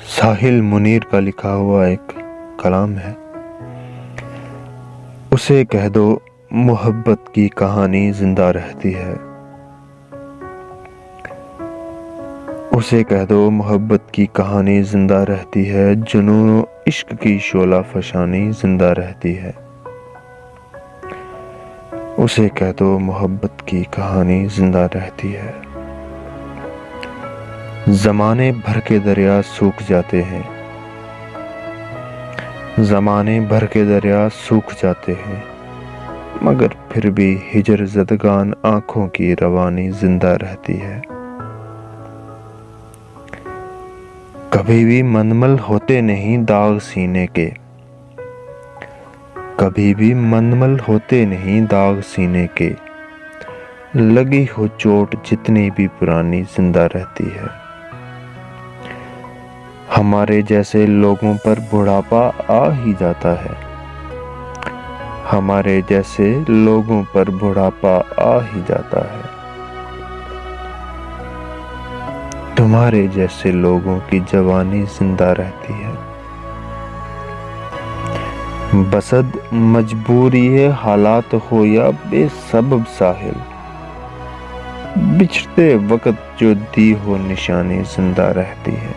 ساحل منیر کا لکھا ہوا ایک کلام ہے۔ اسے کہہ دو محبت کی کہانی زندہ رہتی ہے، اسے کہہ دو محبت کی کہانی زندہ رہتی ہے، جنون و عشق کی شعلہ فشانی زندہ رہتی ہے۔ اسے کہہ دو محبت کی کہانی زندہ رہتی ہے۔ زمانے بھر کے دریا سوکھ جاتے ہیں، زمانے بھر کے دریا سوکھ جاتے ہیں، مگر پھر بھی ہجر زدگان آنکھوں کی روانی زندہ رہتی ہے۔ کبھی بھی منمل ہوتے نہیں داغ سینے کے، کبھی بھی منمل ہوتے نہیں داغ سینے کے، لگی ہو چوٹ جتنی بھی پرانی زندہ رہتی ہے۔ ہمارے جیسے لوگوں پر بڑھاپا آ ہی جاتا ہے، ہمارے جیسے لوگوں پر بڑھاپا آ ہی جاتا ہے، تمہارے جیسے لوگوں کی جوانی زندہ رہتی ہے۔ بسد مجبوری حالات ہو یا بے سبب ساحل، بچھڑتے وقت جو دی ہو نشانی زندہ رہتی ہے۔